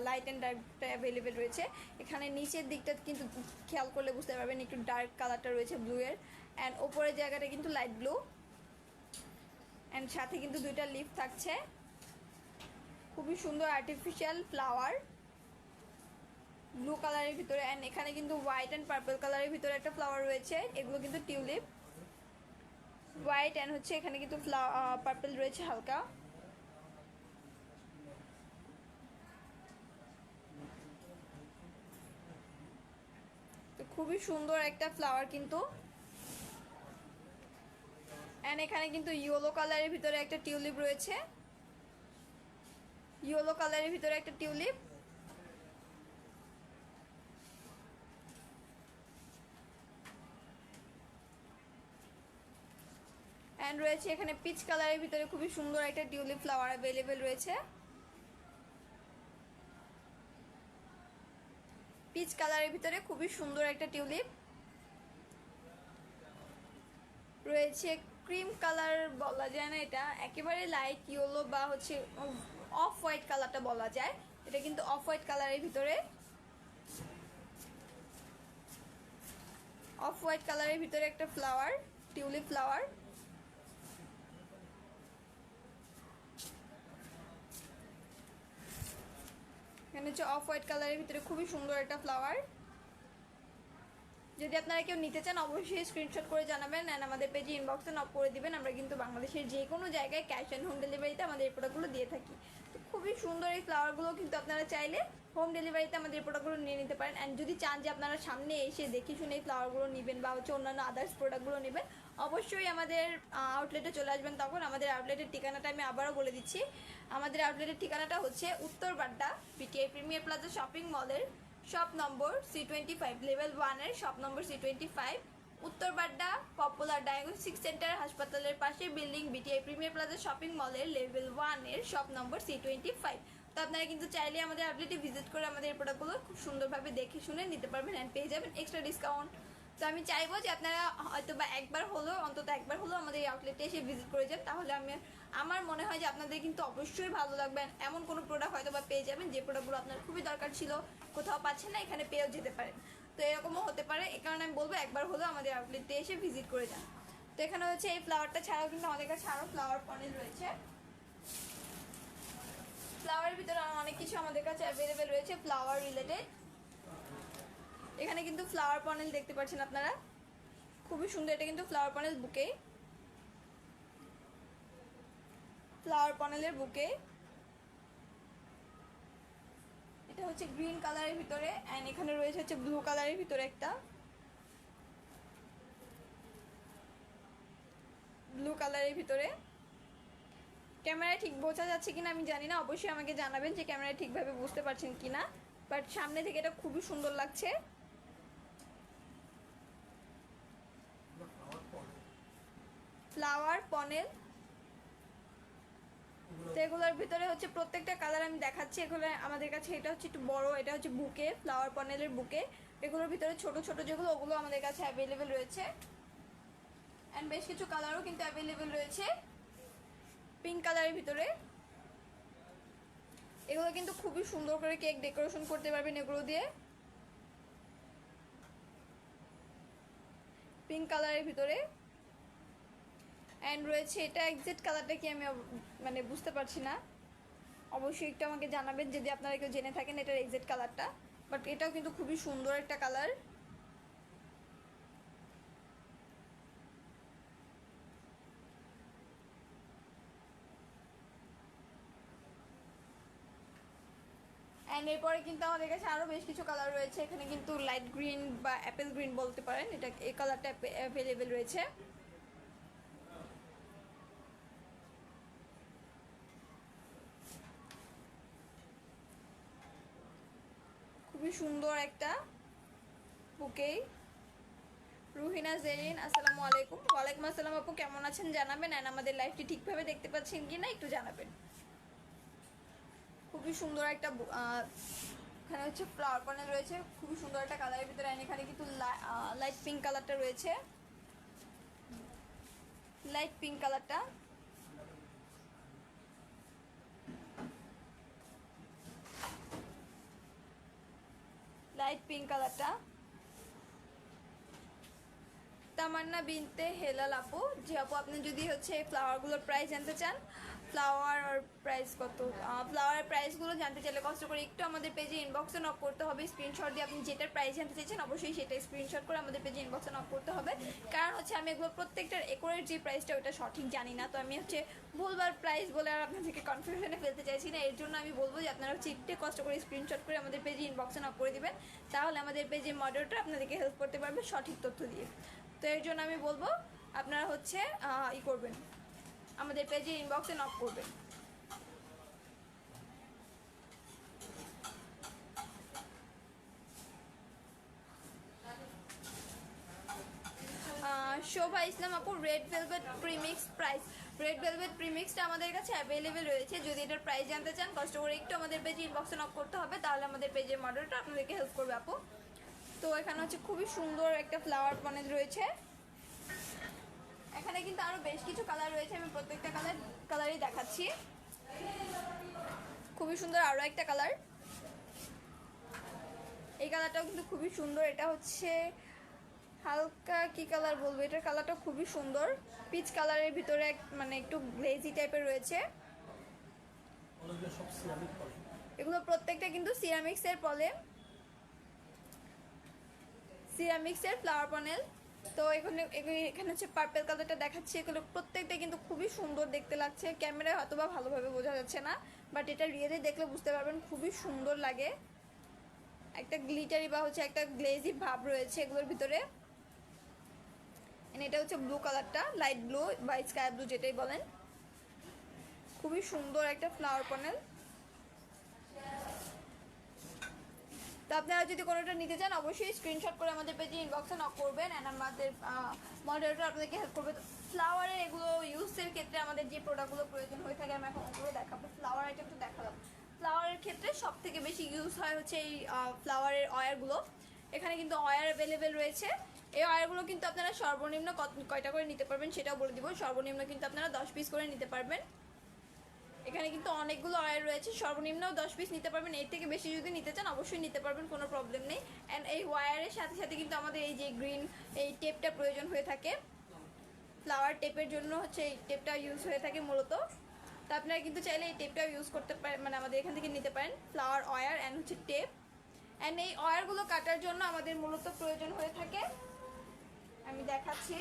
লাইট অ্যান্ড ডার্কটা অ্যাভেলেবেল রয়েছে। এখানে নিচের দিকটা কিন্তু খেয়াল করলে বুঝতে পারবেন একটু ডার্ক কালারটা রয়েছে ব্লু এর, অ্যান্ড ওপরের জায়গাটা কিন্তু লাইট ব্লু, অ্যান্ড সাথে কিন্তু 2টা লিফ থাকছে। খুবই সুন্দর আর্টিফিশিয়াল ফ্লাওয়ার। ব্লু কালারের ভিতরে, অ্যান্ড এখানে কিন্তু হোয়াইট অ্যান্ড পার্পল কালারের ভিতরে একটা ফ্লাওয়ার রয়েছে, এগুলো কিন্তু টিউলিপ। হোয়াইট অ্যান্ড হচ্ছে এখানে কিন্তু পার্পল রয়েছে হালকা। তো খুবই সুন্দর একটা ফ্লাওয়ার কিন্তু। অ্যান্ড এখানে কিন্তু ইয়েলো কালারের ভিতরে একটা টিউলিপ রয়েছে, ইয়েলো কালারের ভিতরে একটা টিউলিপ। অ্যান্ড রয়েছে এখানে পিচ কালারের ভিতরে খুবই সুন্দর একটা টিউলিপ ফ্লাওয়ার অ্যাভেলেবেল রয়েছে। পিচ কালারের ভিতরে খুবই সুন্দর একটা টিউলিপ রয়েছে। ক্রিম কালার বলা যায় না, এটা একেবারে লাইট ইয়েলো বা হচ্ছে অফ হোয়াইট কালারটা বলা যায়। এটা কিন্তু অফ হোয়াইট কালারের ভিতরে, অফ হোয়াইট কালারের ভিতরে একটা ফ্লাওয়ার, টিউলিপ ফ্লাওয়ার। এখানে হচ্ছে অফ হোয়াইট কালারের ভিতরে খুবই সুন্দর একটা ফ্লাওয়ার। যদি আপনারা কেউ নিতে চান অবশ্যই স্ক্রিনশট করে জানাবেন, অ্যান্ড আমাদের পেজে ইনবক্সে নক করে দিবেন। আমরা কিন্তু বাংলাদেশের যে কোনো জায়গায় ক্যাশ অ্যান্ড হোম ডেলিভারিতে আমাদের এই প্রোডাক্টগুলো দিয়ে থাকি। তো খুবই সুন্দর এই ফ্লাওয়ারগুলো কিন্তু আপনারা চাইলে হোম ডেলিভারিতে আমাদের এই প্রোডাক্টগুলো নিয়ে নিতে পারেন। অ্যান্ড যদি চান যে আপনারা সামনে এসে দেখে শুনে এই ফ্লাওয়ারগুলো নেবেন বা হচ্ছে অন্যান্য আদার্স প্রোডাক্টগুলো নেবেন, অবশ্যই আমাদের আউটলেটে চলে আসবেন। তখন আমাদের আউটলেটের ঠিকানাটা আমি আবারও বলে দিচ্ছি। আমাদের আউটলেটের ঠিকানাটা হচ্ছে Uttar Badda BTI Premier Plaza shopping মলের শপ নম্বর C25, লেভেল 1-এর shop number C25, Uttar Badda Popular Diagnostic Centre হাসপাতালের পাশে building, BTI Premier Plaza shopping মলের লেভেল 1-এর শপ নম্বর C25। তো আপনারা কিন্তু চাইলে আমাদের আউটলেটে ভিজিট করে আমাদের এই প্রোডাক্টগুলো খুব সুন্দরভাবে দেখে শুনে নিতে পারবেন, অ্যান্ড পেয়ে যাবেন এক্সট্রা ডিসকাউন্ট। তো আমি চাইবো যে আপনারা হয়তো বা অন্তত একবার হলেও আমাদের এই আউটলেটে এসে ভিজিট করে যান। তাহলে আমার মনে হয় যে আপনাদের কিন্তু অবশ্যই ভালো লাগবে। এমন কোনো প্রোডাক্ট হয়তো বা পেয়ে যাবেন যে প্রোডাক্টগুলো আপনার খুবই দরকার ছিল, কোথাও পাচ্ছেন না, এখানে পেয়েও যেতে পারেন। তো এরকমও হতে পারে, এই কারণে আমি বলবো একবার হলেও আমাদের আউটলেটে এসে ভিজিট করে যান। তো এখানে হচ্ছে এই ফ্লাওয়ারটা ছাড়াও কিন্তু আমাদের কাছে আরও ফ্লাওয়ার পনেল রয়েছে। ফ্লাওয়ারের ভিতরে অনেক কিছু আমাদের কাছে অ্যাভেলেবেল রয়েছে ফ্লাওয়ার রিলেটেড। এখানে কিন্তু ফ্লাওয়ার পনেল দেখতে পাচ্ছেন আপনারা, খুবই সুন্দর। এটা কিন্তু ফ্লাওয়ার পনেল বুকে, ফ্লাওয়ার পনেলের বুকে। এটা হচ্ছে গ্রিন কালারের ভিতরে, অ্যান্ড এখানে রয়েছে হচ্ছে ব্লু কালারের ভিতরে একটা, ব্লু কালারের ভিতরে। ক্যামেরায় ঠিক বোঝা যাচ্ছে কিনা আমি জানি না, অবশ্যই আমাকে জানাবেন যে ক্যামেরায় ঠিকভাবে বুঝতে পারছেন কিনা। বাট সামনে থেকে এটা খুবই সুন্দর লাগছে। ফ্লাওয়ার পনেল, তো এগুলোর ভিতরে হচ্ছে প্রত্যেকটা কালার আমি দেখাচ্ছি। এগুলো আমাদের কাছে, এটা হচ্ছে একটু বড়, এটা হচ্ছে বুকে, ফ্লাওয়ার পনেলের বুকে। এগুলোর ভিতরে ছোট ছোট যেগুলো, ওগুলো আমাদের কাছে অ্যাভেলেবেল রয়েছে। অ্যান্ড বেশ কিছু কালারও কিন্তু অ্যাভেলেবেল রয়েছে পিঙ্ক কালারের ভিতরে। এগুলো কিন্তু খুবই সুন্দর করে কেক ডেকোরেশন করতে পারবেন এগুলো দিয়ে। পিঙ্ক কালারের ভিতরে, অ্যান্ড রয়েছে এটা এক্সাক্ট কালারটা কি আমি মানে বুঝতে পারছি না, অবশ্যই একটু আমাকে জানাবেন যদি আপনারা কেউ জেনে থাকেন এটার এক্সাক্ট কালারটা। বাট এটাও কিন্তু খুবই সুন্দর একটা কালার। অ্যান্ড এরপরে কিন্তু আমাদের কাছে আরও বেশ কিছু কালার রয়েছে। এখানে কিন্তু লাইট গ্রিন বা অ্যাপেল গ্রিন বলতে পারেন, এটা এই কালারটা অ্যাভেলেবেল রয়েছে। খুবই সুন্দর একটা বুকে। রুহিনা জেরিন, আসসালামু আলাইকুম। ওয়ালাইকুম আসসালাম আপু, কেমন আছেন জানাবেন, অ্যান্ড আমাদের লাইভটি ঠিকভাবে দেখতে পাচ্ছেন কি না একটু জানাবেন। খুবই সুন্দর একটা এখানে হচ্ছে ফ্লাওয়ার প্যানেল রয়েছে, খুবই সুন্দর একটা কালারের ভিতরে। অ্যান্ড এখানে কিন্তু লাইট পিঙ্ক কালারটা রয়েছে, লাইট পিঙ্ক কালারটা। লাইট পিঙ্ক কালারটা। তামান্না বিনতে হেলাল আপু, যে আপু আপনি যদি হচ্ছে ফ্লাওয়ারগুলোর প্রাইস জানতে চান, ফ্লাওয়ার আর প্রাইস কত, ফ্লাওয়ারের প্রাইসগুলো জানতে চাইলে কষ্ট করে একটু আমাদের পেজে ইনবক্সে নক করতে হবে। স্ক্রিনশট দিয়ে আপনি যেটার প্রাইস জানতে চাইছেন অবশ্যই সেটা স্ক্রিনশট করে আমাদের পেজে ইনবক্সে নক করতে হবে। কারণ হচ্ছে আমি এগুলো প্রত্যেকটার একরের যে প্রাইসটা ওটা সঠিক জানি না, তো আমি হচ্ছে ভুলবার প্রাইস বলে আর আপনাদেরকে কনফিউশনে ফেলতে চাইছি না। এর জন্য আমি বলবো যে আপনারা হচ্ছে একটু কষ্ট করে স্ক্রিনশট করে আমাদের পেজে ইনবক্সে নক করে দিবেন, তাহলে আমাদের পেজে মডারেটর আপনাদেরকে হেল্প করতে পারবে সঠিক তথ্য দিয়ে। তো এর জন্য আমি বলবো আপনারা হচ্ছে করবেন, আমাদের পেজে ইনবক্সে নক করবেন। শোভা ইসলাম আপু, red velvet premix price, red velvet প্রিমিক্সটা আমাদের কাছে অ্যাভেলেবেল রয়েছে। যদি এটার প্রাইস জানতে চান কষ্ট করে একটু আমাদের পেজে ইনবক্সে নক করতে হবে, তাহলে আমাদের পেজের মডেলটা আপনাদেরকে হেল্প করবে আপু। তো এখানে হচ্ছে খুবই সুন্দর একটা ফ্লাওয়ার পনেজ রয়েছে। এখানে কিন্তু আরও বেশ কিছু কালার রয়েছে, আমি প্রত্যেকটা কালারই দেখাচ্ছি। খুবই সুন্দর আরও একটা কালার, এই কালারটাও কিন্তু খুবই সুন্দর। এটা হচ্ছে হালকা কি কালার বলবো, এটার কালারটা খুবই সুন্দর, পিচ কালারের ভিতরে মানে একটু গ্লেজি টাইপের রয়েছে। এগুলো প্রত্যেকটা কিন্তু সিরামিক্সের সিরামিক্সের ফ্লাওয়ার প্যানেল। তো এখানে হচ্ছে পার্পেল কালারটা দেখাচ্ছি, এগুলো প্রত্যেকটা কিন্তু খুবই সুন্দর দেখতে লাগছে। ক্যামেরায় হয়তো বা ভালোভাবে বোঝা যাচ্ছে না, বাট এটা রিয়েলি দেখলে বুঝতে পারবেন খুবই সুন্দর লাগে। একটা গ্লিটারি বা হচ্ছে একটা গ্লেজি ভাব রয়েছে এগুলোর ভিতরে। এটা হচ্ছে ব্লু কালারটা, লাইট ব্লু বা স্কাই ব্লু যেটাই বলেন, খুবই সুন্দর একটা ফ্লাওয়ার প্যানেল। তো আপনারা যদি কোনোটা নিতে চান অবশ্যই স্ক্রিনশট করে আমাদের পেজে ইনবক্সে নক করবেন, অ্যান্ড আমাদের মডারেটর আপনাদেরকে হেল্প করবে। ফ্লাওয়ারের এগুলো ইউজের ক্ষেত্রে আমাদের যে প্রোডাক্টগুলো প্রয়োজন হয়ে থাকে আমি এখন ওগুলো দেখাবো। ফ্লাওয়ার আইটেম তো দেখালাম। ফ্লাওয়ারের ক্ষেত্রে সব থেকে বেশি ইউজ হয় হচ্ছে এই ফ্লাওয়ারের অয়ারগুলো। এখানে কিন্তু অয়ার অ্যাভেলেবেল রয়েছে। এই অয়ারগুলো কিন্তু আপনারা সর্বনিম্ন কয়টা করে নিতে পারবেন সেটাও বলে দিব। সর্বনিম্ন কিন্তু আপনারা 10 পিস করে নিতে পারবেন। এখানে কিন্তু অনেকগুলো অয়ার রয়েছে, সর্বনিম্ন 10 পিস নিতে পারবেন। এর থেকে বেশি যদি নিতে চান অবশ্যই নিতে পারবেন, কোনো প্রবলেম নেই। অ্যান্ড এই ওয়্যারের সাথে সাথে কিন্তু আমাদের এই যে গ্রিন এই টেপটা প্রয়োজন হয়ে থাকে, ফ্লাওয়ার টেপের জন্য হচ্ছে এই টেপটা ইউজ হয়ে থাকে মূলত। তো আপনারা কিন্তু চাইলে এই টেপটাও ইউজ করতে পারেন, মানে আমাদের এখান থেকে নিতে পারেন ফ্লাওয়ার ওয়্যার অ্যান্ড হচ্ছে টেপ। অ্যান্ড এই ওয়্যারগুলো কাটার জন্য আমাদের মূলত প্রয়োজন হয়ে থাকে, আমি দেখাচ্ছি।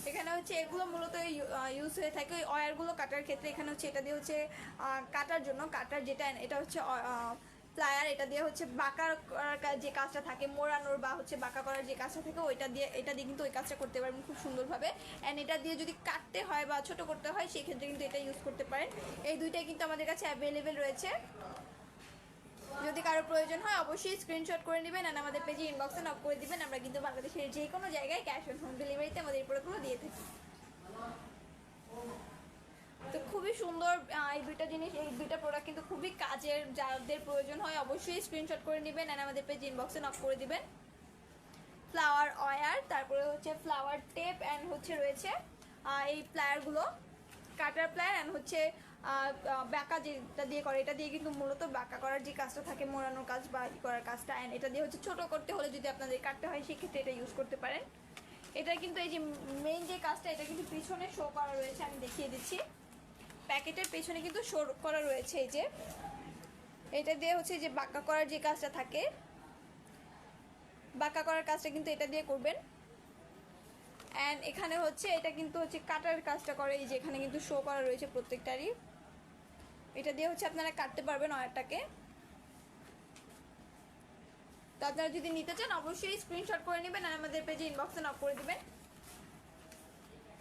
এখানে হচ্ছে এগুলো মূলত ইউজ হয়ে থাকে ওই ওয়্যারগুলো কাটার ক্ষেত্রে। এখানে হচ্ছে এটা দিয়ে হচ্ছে কাটার জন্য কাটার যেটা, এটা হচ্ছে প্লায়ার, এটা দিয়ে হচ্ছে বাঁকা করার যে কাজটা থাকে, মোড়ানোর বা হচ্ছে বাঁকা করার যে কাজটা থাকে এটা দিয়ে কিন্তু ওই কাজটা করতে পারবেন খুব সুন্দরভাবে। অ্যান্ড এটা দিয়ে যদি কাটতে হয় বা ছোট করতে হয় সেই ক্ষেত্রে কিন্তু এটা ইউজ করতে পারেন। এই দুইটাই কিন্তু আমাদের কাছে অ্যাভেলেবেল রয়েছে। যদি কারো প্রয়োজন হয় অবশ্যই স্ক্রিনশট করে নেবেন আর আমাদের পেজে ইনবক্সে নক করে দিবেন। আমরা কিন্তু বাংলাদেশের যে কোনো জায়গায় ক্যাশ অন হোম ডেলিভারিতে আমাদের এই প্রোডাক্টগুলো দিয়ে থাকি। তো খুবই সুন্দর এই দুইটা জিনিস, এই দুইটা প্রোডাক্ট কিন্তু খুবই কাজের, যাদের প্রয়োজন হয় অবশ্যই স্ক্রিনশট করে নেবেন আর আমাদের পেজ ইনবক্সে নক করে দিবেন। ফ্লাওয়ার ওয়্যার, তারপরে হচ্ছে ফ্লাওয়ার টেপ অ্যান্ড হচ্ছে রয়েছে এই প্লায়ারগুলো, কাটার প্লায়ার অ্যান্ড হচ্ছে বাঁকা যেটা দিয়ে করে, এটা দিয়ে কিন্তু মূলত বাঁকা করার যে কাজটা থাকে, মোড়ানোর কাজ বা করার কাজটা। অ্যান্ড এটা দিয়ে হচ্ছে ছোটো করতে হলে যদি আপনাদের কাটতে হয় সেক্ষেত্রে এটা ইউজ করতে পারেন। এটা কিন্তু এই যে মেইন যে কাজটা এটা কিন্তু পিছনে শো করা রয়েছে, আমি দেখিয়ে দিচ্ছি। প্যাকেটের পেছনে কিন্তু শো করা রয়েছে এই যে, এটা দিয়ে হচ্ছে যে বাঁকা করার যে কাজটা থাকে, বাঁকা করার কাজটা কিন্তু এটা দিয়ে করবেন। অ্যান্ড এখানে হচ্ছে এটা কিন্তু হচ্ছে কাটার কাজটা করে, এই যে এখানে কিন্তু শো করা রয়েছে প্রত্যেকটারই। এটা দিয়ে হচ্ছে আপনারা কাটতে পারবেন ওয়্যারটাকে। তো আপনারা যদি নিতে চান অবশ্যই স্ক্রিনশট করে নেবেন আর আমাদের পেজে ইনবক্সে নক করে দেবেন।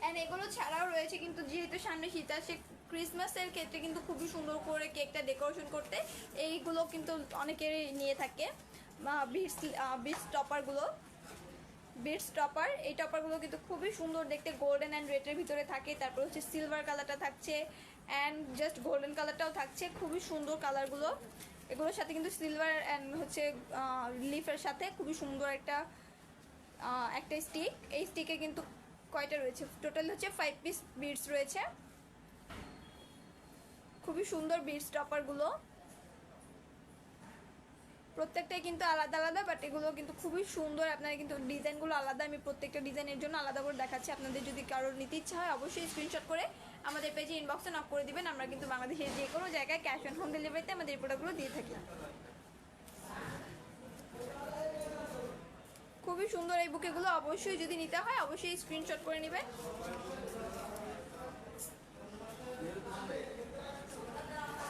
অ্যান্ড এগুলো ছাড়াও রয়েছে কিন্তু, যেহেতু সামনে শীত আসে, ক্রিসমাসের ক্ষেত্রে কিন্তু খুবই সুন্দর করে কেকটা ডেকোরেশন করতে এইগুলো কিন্তু অনেকেরই নিয়ে থাকে। বিটস টপারগুলো, বিটস টপার, এই টপারগুলো কিন্তু খুবই সুন্দর দেখতে, গোল্ডেন অ্যান্ড রেডের ভিতরে থাকে। তারপর হচ্ছে সিলভার কালারটা থাকছে অ্যান্ড জাস্ট গোল্ডেন কালারটাও থাকছে, খুবই সুন্দর কালারগুলো। এগুলোর সাথে কিন্তু সিলভার অ্যান্ড হচ্ছে লিফের সাথে খুবই সুন্দর একটা স্টিক। এই স্টিকে কিন্তু কয়টা রয়েছে, টোটাল হচ্ছে 5 পিস বিটস রয়েছে। খুবই সুন্দর বিটস টপারগুলো। প্রত্যেকটাই কিন্তু আলাদা আলাদা, বাট এগুলো কিন্তু খুবই সুন্দর। আপনারা কিন্তু ডিজাইনগুলো আলাদা, আমি প্রত্যেকটা ডিজাইনের জন্য আলাদা করে দেখাচ্ছি। আপনাদের যদি কারোর নিতে ইচ্ছা হয় অবশ্যই স্ক্রিনশট করে আমাদের পেজে ইনবক্সে নক করে দিবেন। আমরা কিন্তু বাংলাদেশের যে কোনো জায়গায় ক্যাশ অন হোম ডেলিভারিতে আমাদের এই প্রোডাক্টগুলো দিয়ে থাকি। খুবই সুন্দর এই বুকেগুলো, অবশ্যই যদি নিতে হয় অবশ্যই স্ক্রিনশট করে নেবেন।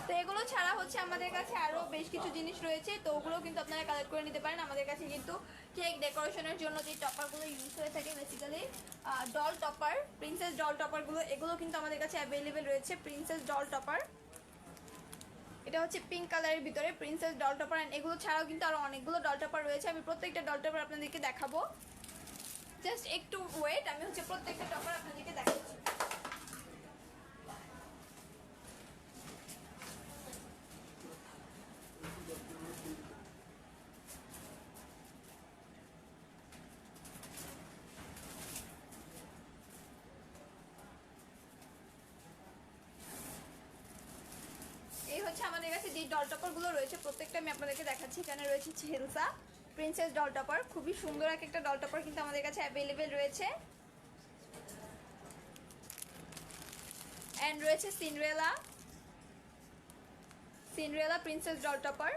তো এগুলো ছাড়া হচ্ছে আমাদের কাছে আরও বেশ কিছু জিনিস রয়েছে, তো ওগুলো কিন্তু আপনারা কালেক্ট করে নিতে পারেন। আমাদের কাছে কিন্তু কেক ডেকোরেশনের জন্য যে টপারগুলো ইউজ হয়ে থাকে basically doll topper, princess doll টপারগুলো, এগুলো কিন্তু আমাদের কাছে অ্যাভেলেবেল রয়েছে। প্রিন্সেস ডল টপার, এটা হচ্ছে পিঙ্ক কালারের ভিতরে প্রিন্সেস ডল টপার। অ্যান্ড এগুলো ছাড়াও কিন্তু আরও অনেকগুলো ডল টপার রয়েছে। আমি প্রত্যেকটা ডল টপার আপনাদেরকে দেখাবো, জাস্ট একটু ওয়েট, আমি হচ্ছে প্রত্যেকটা টপার আপনাদেরকে দেখাচ্ছি। এই হচ্ছে আমাদের কাছে যে ডল টপারগুলো রয়েছে প্রত্যেকটা আমি আপনাদেরকে দেখাচ্ছি। এখানে রয়েছে চেলসা প্রিন্সেস ডল টপার, খুবই সুন্দর এক একটা ডল টপার কিন্তু আমাদের কাছে অ্যাভেলেবেল রয়েছে। অ্যান্ড রয়েছে Cinderella, Cinderella princess doll topper,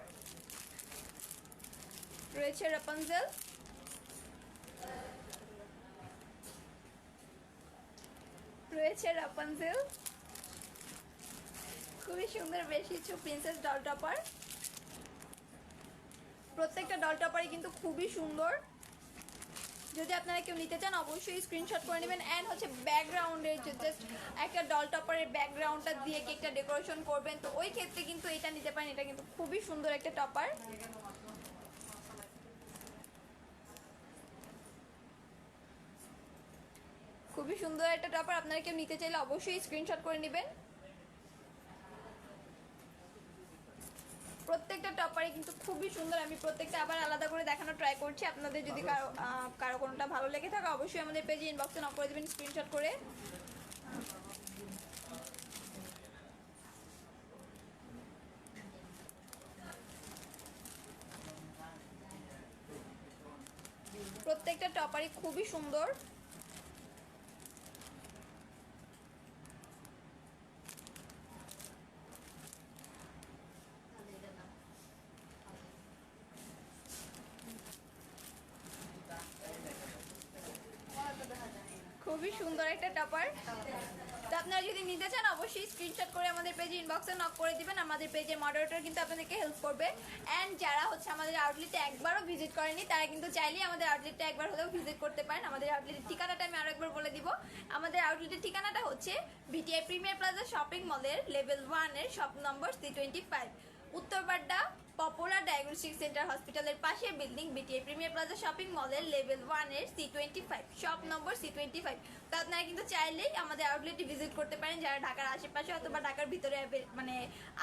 রয়েছে রাপানজেল, রয়েছে রাপানজেল, খুবই সুন্দর বেশ কিছু প্রিন্সেস ডল টপার। প্রত্যেকটা ডল টপারই কিন্তু খুবই সুন্দর। যদি আপনারা কেউ নিতে চান অবশ্যই স্ক্রিনশট করে নেবেন। অ্যান্ড হচ্ছে ব্যাকগ্রাউন্ডের যে জাস্ট একটা ডল টপারের ব্যাকগ্রাউন্ডটা দিয়ে কেকটা ডেকোরেশন করবেন, তো ওই ক্ষেত্রে কিন্তু এটা নিতে পারেন। এটা কিন্তু খুবই সুন্দর একটা টপার। খুবই সুন্দর একটা টপার, আপনারা কেউ নিতে চাইলে অবশ্যই স্ক্রিনশট করে নেবেন। প্রত্যেকটা টপারই কিন্তু খুবই সুন্দর। আমি প্রত্যেকটা আবার আলাদা করে দেখানো ট্রাই করছি। আপনাদের যদি কারো কোনোটা ভালো লেগে থাকে অবশ্যই আমাদের পেজে ইনবক্সে নক করে দেবেন স্ক্রিনশট করে। প্রত্যেকটা টপারই খুবই সুন্দর। খুবই সুন্দর একটা টপার। তো আপনারা যদি নিতে চান অবশ্যই স্ক্রিনশট করে আমাদের পেজে ইনবক্সে নক করে দিবেন। আমাদের পেজে মডারেটর কিন্তু আপনাদেরকে হেল্প করবে। অ্যান্ড যারা হচ্ছে আমাদের আউটলেটে একবারও ভিজিট করেনি তারা কিন্তু চাইলেই আমাদের আউটলেটে একবার হলেও ভিজিট করতে পারেন। আমাদের আউটলেটের ঠিকানাটা আমি আরও একবার বলে দিব। আমাদের আউটলেটের ঠিকানাটা হচ্ছে ভিটিআই প্রিমিয়ার প্লাজা শপিং মলের লেভেল 1-এর shop number C25, Uttar Badda Popular Diagnostic Centre হসপিটালের পাশে building, BTI Premier Plaza shopping মলের লেভেল 1-এর C25 শপ নম্বর C25। তো আপনারা কিন্তু চাইলেই আমাদের আউটলেটটি ভিজিট করতে পারেন যারা ঢাকার আশেপাশে অথবা ঢাকার ভিতরে মানে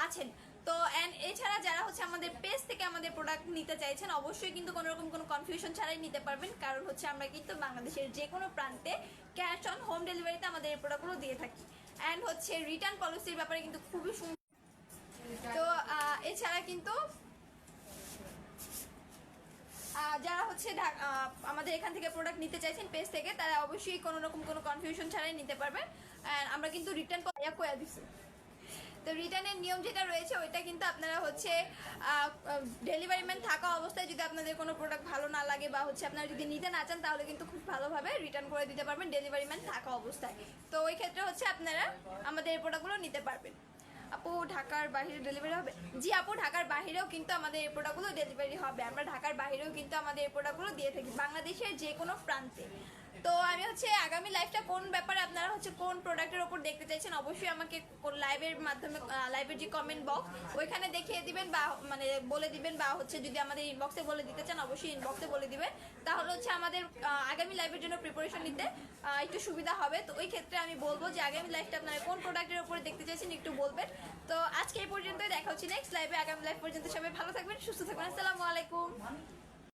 আছেন। তো অ্যান্ড এছাড়া যারা হচ্ছে আমাদের পেজ থেকে আমাদের প্রোডাক্ট নিতে চাইছেন অবশ্যই কিন্তু কোনো রকম কোনো কনফিউশন ছাড়াই নিতে পারবেন, কারণ হচ্ছে আমরা কিন্তু বাংলাদেশের যে কোনো প্রান্তে ক্যাশ অন হোম ডেলিভারিতে আমাদের এই প্রোডাক্টগুলো দিয়ে থাকি। অ্যান্ড হচ্ছে রিটার্ন পলিসির ব্যাপারে কিন্তু খুবই সুন্দর। তো এছাড়া কিন্তু যারা হচ্ছে আমাদের এখান থেকে প্রোডাক্ট নিতে চাইছেন পেজ থেকে তারা অবশ্যই কোনো রকম কোনো কনফিউশন ছাড়াই নিতে পারবেন। আমরা কিন্তু রিটার্ন করে দিচ্ছি। তো রিটার্নের নিয়ম যেটা রয়েছে ওইটা কিন্তু আপনারা হচ্ছে ডেলিভারি ম্যান থাকা অবস্থায় যদি আপনাদের কোনো প্রোডাক্ট ভালো না লাগে বা হচ্ছে আপনারা যদি নিতে না চান তাহলে কিন্তু খুব ভালোভাবে রিটার্ন করে দিতে পারবেন ডেলিভারি ম্যান থাকা অবস্থায়। তো ওই ক্ষেত্রে হচ্ছে আপনারা আমাদের এই প্রোডাক্টগুলো নিতে পারবেন। আপু ঢাকার বাইরে ডেলিভারি হবে? জি আপু, ঢাকার বাইরেও কিন্তু আমাদের এই প্রোডাক্টগুলো ডেলিভারি হবে। আমরা ঢাকার বাইরেও কিন্তু আমাদের এই প্রোডাক্টগুলো দিয়ে থাকি বাংলাদেশের যে কোনো প্রান্তে। তো আমি হচ্ছে আগামী লাইভটা কোন ব্যাপারে আপনারা হচ্ছে কোন প্রোডাক্টের ওপর দেখতে চাইছেন অবশ্যই আমাকে লাইভের মাধ্যমে লাইভের যে কমেন্ট বক্স ওইখানে দেখিয়ে দিবেন বা মানে বলে দিবেন, বা হচ্ছে যদি আমাদের ইনবক্সে বলে দিতে চান অবশ্যই ইনবক্সে বলে দিবেন। তাহলে হচ্ছে আমাদের আগামী লাইভের জন্য প্রিপারেশন নিতে একটু সুবিধা হবে। তো ওই ক্ষেত্রে আমি বলবো যে আগামী লাইভটা আপনারা কোন প্রোডাক্টের উপরে দেখতে চাইছেন একটু বলবেন। তো আজকে এই পর্যন্তই, দেখা হচ্ছে নেক্সট লাইভে। আগামী লাইভ পর্যন্ত সবাই ভালো থাকবেন, সুস্থ থাকবেন। আসসালামু আলাইকুম।